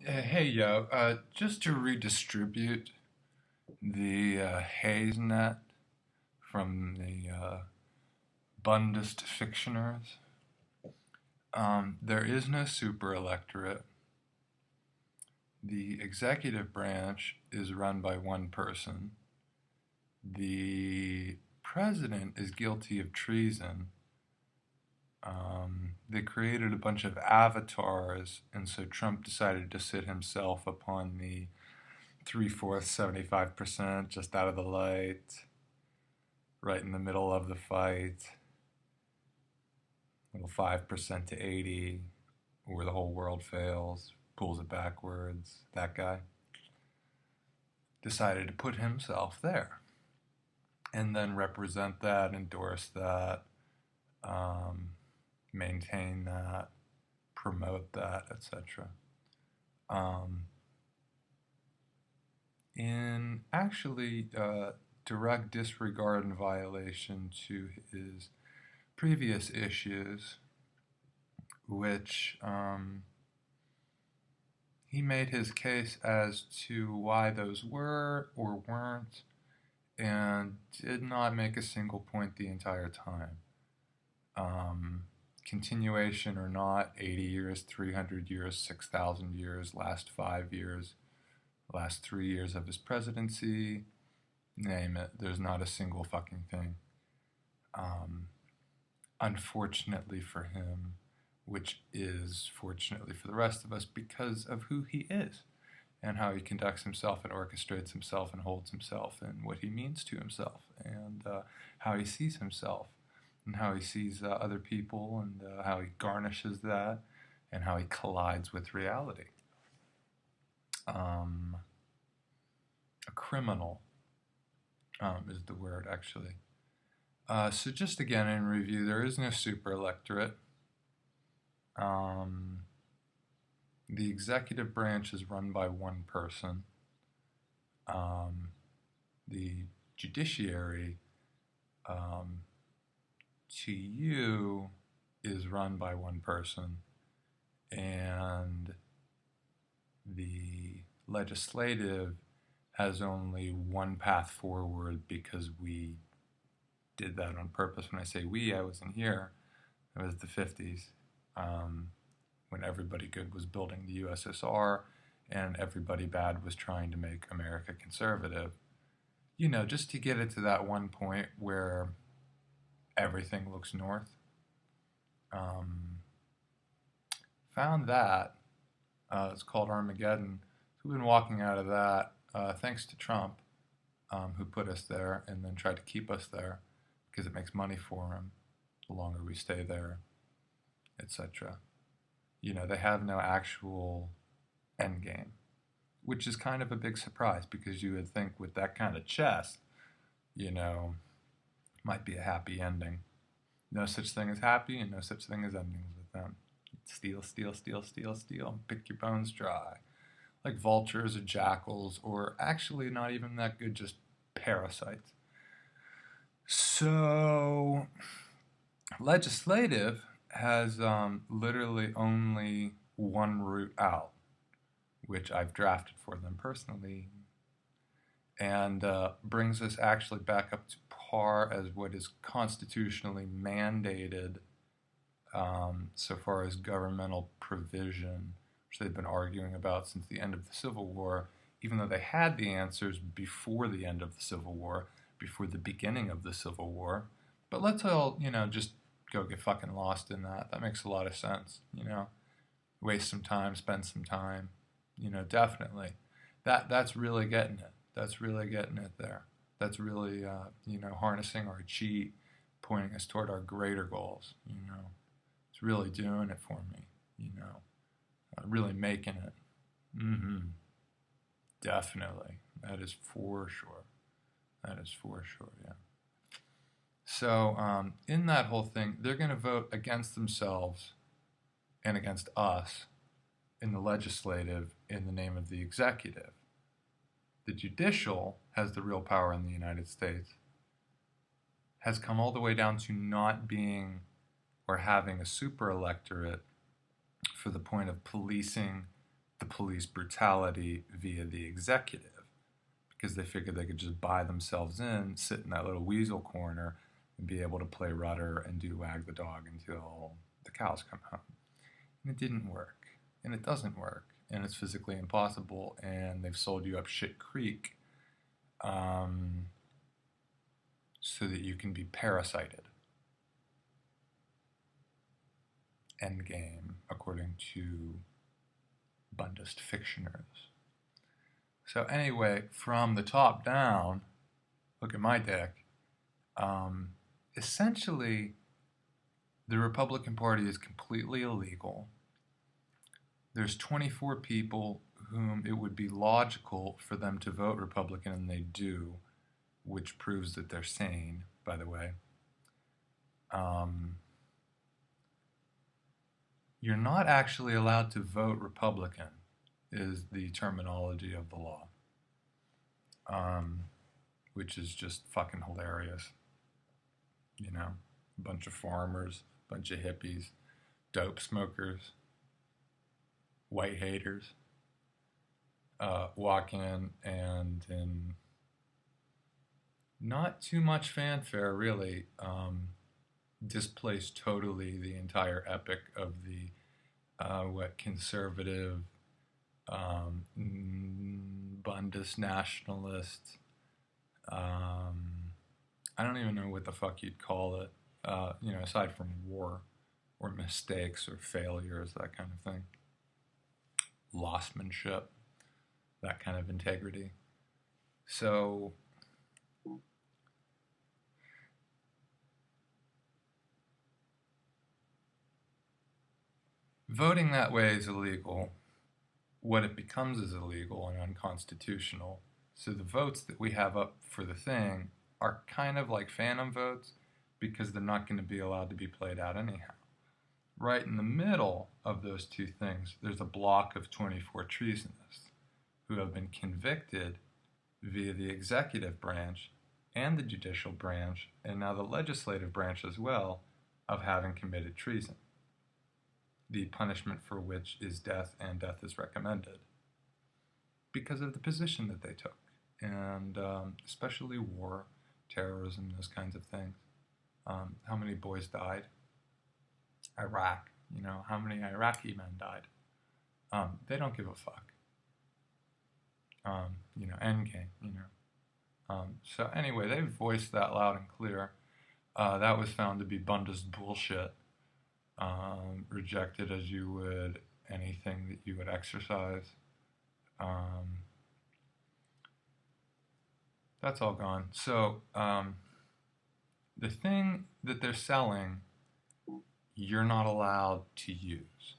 Hey, yo, just to redistribute the haze net from the Bundist fictioners, there is no super electorate. The executive branch is run by one person. The president is guilty of treason. They created a bunch of avatars, and so Trump decided to sit himself upon the three-fourths, 75%, just out of the light, right in the middle of the fight, little 5% to 80, where the whole world fails, pulls it backwards. That guy decided to put himself there and then represent that, endorse that, maintain that, promote that, etc. In actually direct disregard and violation to his previous issues, which he made his case as to why those were or weren't, and did not make a single point the entire time. Continuation or not, 80 years, 300 years, 6,000 years, last 5 years, last 3 years of his presidency, name it, there's not a single fucking thing. Unfortunately for him, which is fortunately for the rest of us because of who he is and how he conducts himself and orchestrates himself and holds himself and what he means to himself and how he sees himself and how he sees other people and how he garnishes that and how he collides with reality. A criminal is the word, actually. So just again in review, there is no super electorate. The executive branch is run by one person. The judiciary, to you, is run by one person. And the legislative has only one path forward because we did that on purpose. When I say we, I wasn't here. It was the 50s. When everybody good was building the USSR and everybody bad was trying to make America conservative. You know, just to get it to that one point where everything looks north. Found that. It's called Armageddon. So we've been walking out of that thanks to Trump, who put us there and then tried to keep us there because it makes money for him the longer we stay there, etc. You know, they have no actual end game, which is kind of a big surprise because you would think with that kind of chess, you know, might be a happy ending. No such thing as happy and no such thing as endings with them. Steal, steal, steal, steal, steal, and pick your bones dry. Like vultures or jackals, or actually not even that good, just parasites. So, legislative has literally only one route out, which I've drafted for them personally, and brings us actually back up to par as what is constitutionally mandated so far as governmental provision, which they've been arguing about since the end of the Civil War, even though they had the answers before the end of the Civil War, before the beginning of the Civil War. But let's all, you know, just go get fucking lost in that. That makes a lot of sense, you know. Waste some time, spend some time, you know, definitely. That's really getting it. That's really getting it there. That's really, you know, harnessing our chi, pointing us toward our greater goals, you know. It's really doing it for me, you know. Really making it. Definitely. That is for sure. That is for sure, yeah. So in that whole thing, they're going to vote against themselves and against us in the legislative in the name of the executive. The judicial has the real power in the United States, has come all the way down to not being or having a super electorate for the point of policing the police brutality via the executive, because they figured they could just buy themselves in, sit in that little weasel corner, and be able to play rudder and do wag the dog until the cows come home. And it didn't work, and it doesn't work, and it's physically impossible, and they've sold you up shit creek so that you can be parasited. Endgame, according to Bundist fictioners. So anyway, from the top down, look at my deck. Essentially, the Republican Party is completely illegal. There's 24 people whom it would be logical for them to vote Republican, and they do, which proves that they're sane, by the way. You're not actually allowed to vote Republican, is the terminology of the law, which is just fucking hilarious. You know, a bunch of farmers, a bunch of hippies, dope smokers, white haters walk in, and in not too much fanfare, really, displace totally the entire epic of the conservative, Bundist nationalist, I don't even know what the fuck you'd call it, aside from war or mistakes or failures, that kind of thing. Lostmanship, that kind of integrity. So voting that way is illegal. What it becomes is illegal and unconstitutional. So the votes that we have up for the thing are kind of like phantom votes, because they're not going to be allowed to be played out anyhow. Right in the middle of those two things, there's a block of 24 treasonists who have been convicted via the executive branch and the judicial branch, and now the legislative branch as well, of having committed treason, the punishment for which is death, and death is recommended because of the position that they took, and especially war, terrorism, those kinds of things. How many boys died? Iraq, how many Iraqi men died? They don't give a fuck. Endgame, So anyway, they voiced that loud and clear. That was found to be Bundist bullshit. Rejected as you would anything that you would exercise. That's all gone. So the thing that they're selling, you're not allowed to use,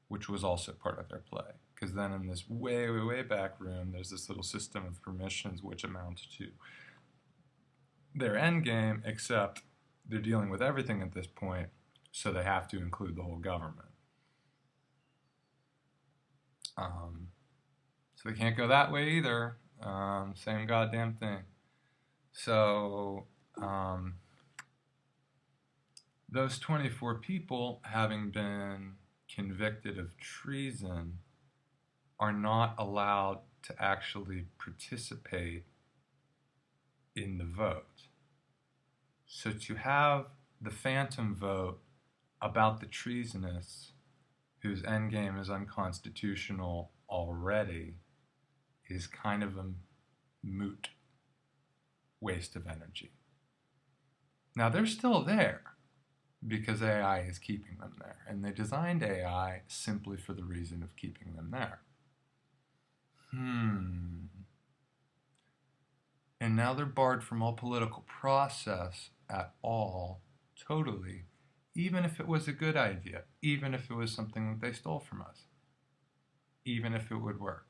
which was also part of their play. Because then in this way, way, way back room, there's this little system of permissions which amounts to their end game, except they're dealing with everything at this point, so they have to include the whole government. So they can't go that way either. Same goddamn thing. So those 24 people, having been convicted of treason, are not allowed to actually participate in the vote. So to have the phantom vote about the treasonists, whose endgame is unconstitutional already, is kind of a moot waste of energy. Now they're still there because AI is keeping them there, and they designed AI simply for the reason of keeping them there. And now they're barred from all political process at all, totally, even if it was a good idea, even if it was something that they stole from us, even if it would work.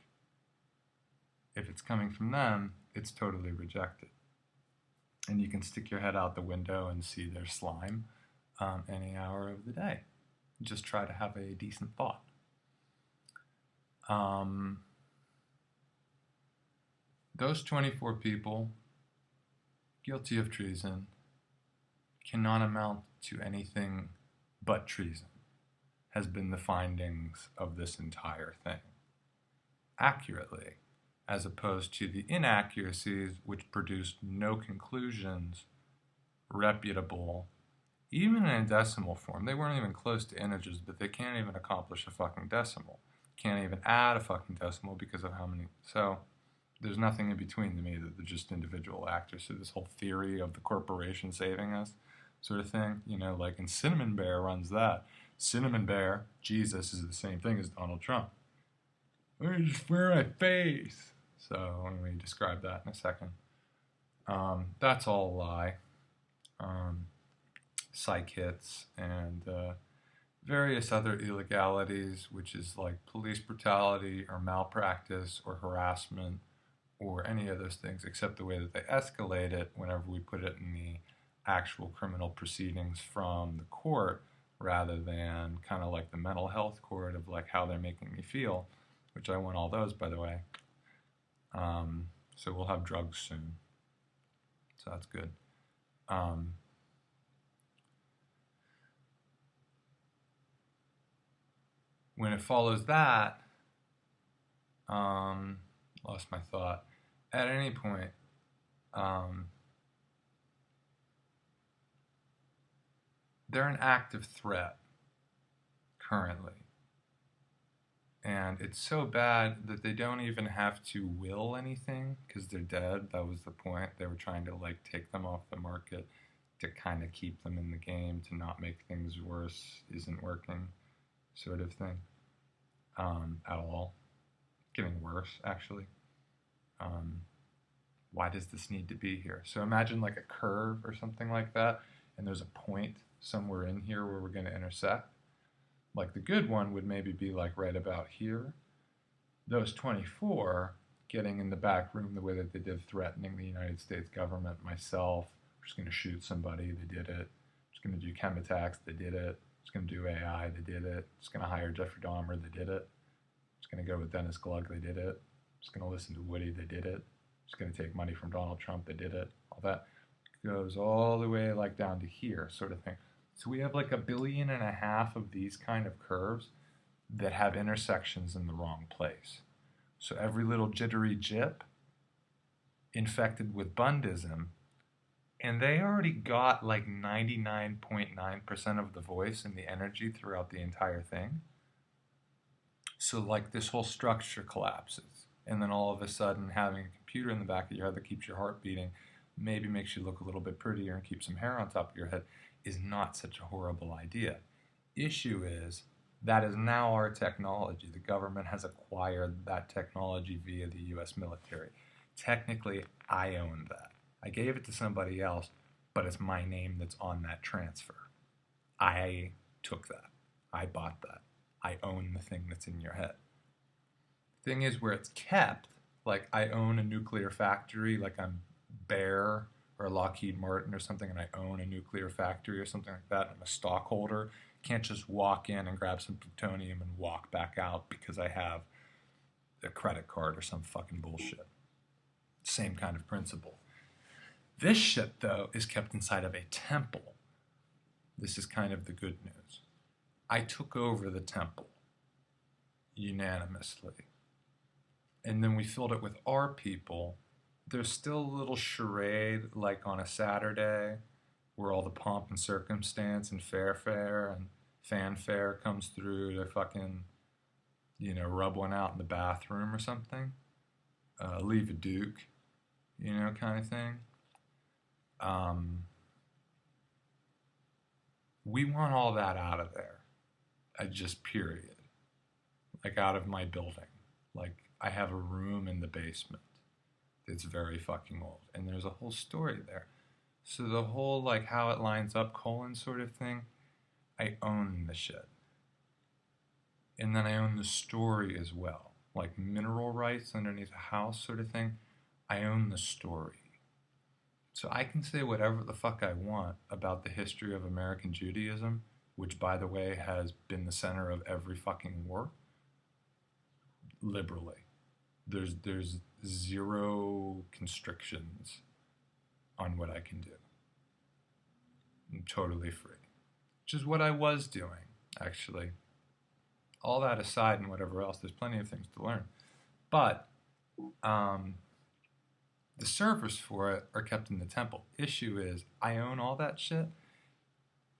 If it's coming from them, it's totally rejected. And you can stick your head out the window and see their slime any hour of the day. Just try to have a decent thought. Those 24 people guilty of treason cannot amount to anything but treason, has been the findings of this entire thing. accurately, as opposed to the inaccuracies which produced no conclusions reputable, even in decimal form. They weren't even close to integers, but they can't even accomplish a fucking decimal. Can't even add a fucking decimal because of how many. So there's nothing in between them either. They're just individual actors. So this whole theory of the corporation saving us sort of thing, like, and Cinnamon Bear runs that. Cinnamon Bear, Jesus, is the same thing as Donald Trump. I just wear my face. So let me describe that in a second. That's all a lie. Psych hits and various other illegalities, which is like police brutality or malpractice or harassment or any of those things, except the way that they escalate it whenever we put it in the actual criminal proceedings from the court, rather than kind of like the mental health court of like how they're making me feel, which I want all those, by the way. So we'll have drugs soon. So that's good. When it follows that, lost my thought. At any point, they're an active threat currently. And it's so bad that they don't even have to will anything because they're dead. That was the point. They were trying to like take them off the market to kind of keep them in the game, to not make things worse. Isn't working, sort of thing, at all. Getting worse, actually. Why does this need to be here? So imagine like a curve or something like that, and there's a point somewhere in here where we're going to intersect. Like the good one would maybe be like right about here. Those 24 getting in the back room the way that they did, threatening the United States government, myself, just going to shoot somebody, they did it. Just going to do chem attacks, they did it. Just going to do AI, they did it. Just going to hire Jeffrey Dahmer, they did it. Just going to go with Dennis Glugg, they did it. Just going to listen to Woody, they did it. Just going to take money from Donald Trump, they did it. All that goes all the way like down to here, sort of thing. So we have like 1.5 billion of these kind of curves that have intersections in the wrong place. So every little jittery jip infected with Bundism, and they already got like 99.9% of the voice and the energy throughout the entire thing. So like this whole structure collapses, and then all of a sudden having a computer in the back of your head that keeps your heart beating, maybe makes you look a little bit prettier and keep some hair on top of your head, is not such a horrible idea. Issue is that is now our technology. The government has acquired that technology via the US military. Technically, I own that. I gave it to somebody else, but it's my name that's on that transfer. I took that. I bought that. I own the thing that's in your head. The thing is, where it's kept, like I own a nuclear factory, like I'm Bayer or Lockheed Martin or something, and I own a nuclear factory or something like that, and I'm a stockholder. Can't just walk in and grab some plutonium and walk back out because I have a credit card or some fucking bullshit. Same kind of principle. This shit, though, is kept inside of a temple. This is kind of the good news. I took over the temple unanimously. And then we filled it with our people. There's still a little charade, like on a Saturday, where all the pomp and circumstance and and fanfare comes through to fucking, rub one out in the bathroom or something. Leave a Duke, kind of thing. We want all that out of there. Just period. Like out of my building. Like I have a room in the basement. It's very fucking old. And there's a whole story there. So the whole, like, how it lines up, colon sort of thing, I own the shit. And then I own the story as well. Like mineral rights underneath a house sort of thing, I own the story. So I can say whatever the fuck I want about the history of American Judaism, which, by the way, has been the center of every fucking war, liberally. There's zero constrictions on what I can do. I'm totally free. Which is what I was doing, actually. All that aside and whatever else, there's plenty of things to learn. But the servers for it are kept in the temple. Issue is, I own all that shit.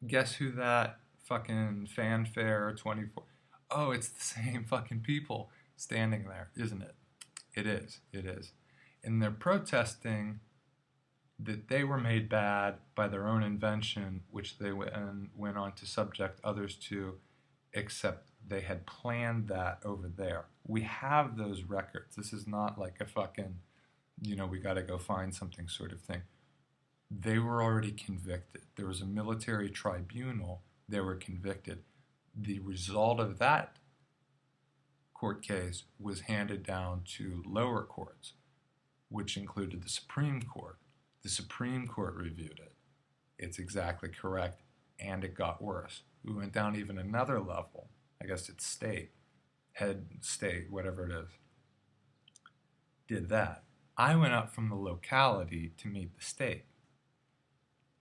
Guess who that fucking fanfare 24? Oh, it's the same fucking people standing there, isn't it? It is. It is. And they're protesting that they were made bad by their own invention, which they went on to subject others to, except they had planned that over there. We have those records. This is not like a fucking, we got to go find something sort of thing. They were already convicted. There was a military tribunal. They were convicted. The result of that court case was handed down to lower courts, which included the Supreme Court. The Supreme Court reviewed it. It's exactly correct, and it got worse. We went down even another level. I guess it's state, head state, whatever it is. Did that. I went up from the locality to meet the state.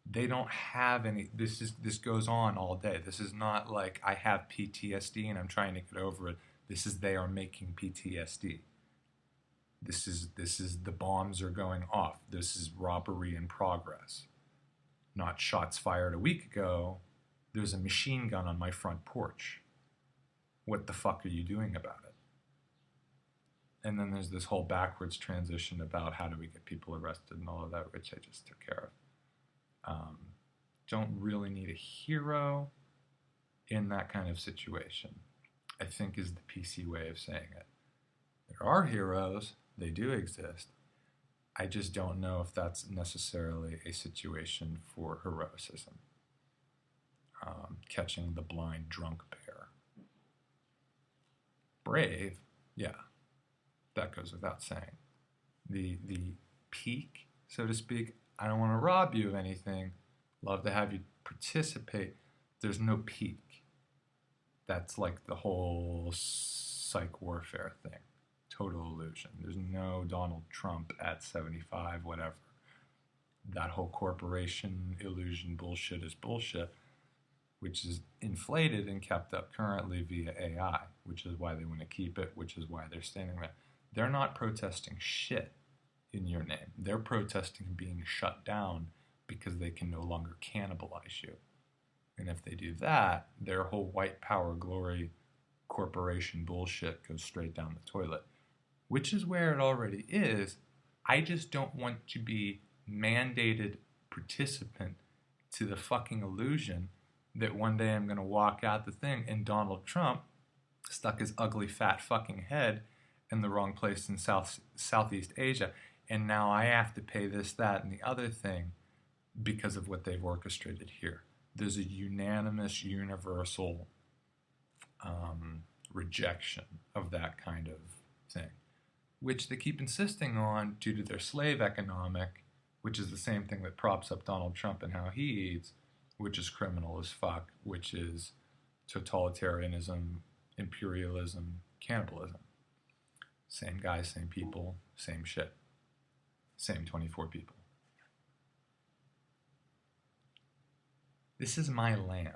They don't have any. This goes on all day. This is not like I have PTSD and I'm trying to get over it. This is they are making PTSD. This is the bombs are going off. This is robbery in progress. Not shots fired a week ago. There's a machine gun on my front porch. What the fuck are you doing about it? And then there's this whole backwards transition about how do we get people arrested and all of that, which I just took care of. Don't really need a hero in that kind of situation, I think is the PC way of saying it. There are heroes, they do exist. I just don't know if that's necessarily a situation for heroicism. Catching the blind drunk bear. Brave, yeah, that goes without saying. The peak, so to speak, I don't want to rob you of anything. Love to have you participate. There's no peak. That's like the whole psych warfare thing. Total illusion. There's no Donald Trump at 75, whatever. That whole corporation illusion bullshit is bullshit, which is inflated and kept up currently via AI, which is why they want to keep it, which is why they're standing there. They're not protesting shit in your name. They're protesting being shut down because they can no longer cannibalize you. And if they do that, their whole white power glory corporation bullshit goes straight down the toilet, which is where it already is. I just don't want to be mandated participant to the fucking illusion that one day I'm going to walk out the thing and Donald Trump stuck his ugly fat fucking head in the wrong place in Southeast Asia, and now I have to pay this, that, and the other thing because of what they've orchestrated here. There's a unanimous, universal rejection of that kind of thing, which they keep insisting on due to their slave economic, which is the same thing that props up Donald Trump and how he eats, which is criminal as fuck, which is totalitarianism, imperialism, cannibalism. Same guys, same people, same shit. Same 24 people. This is my land.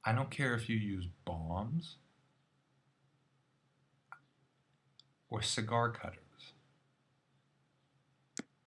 I don't care if you use bombs or cigar cutters.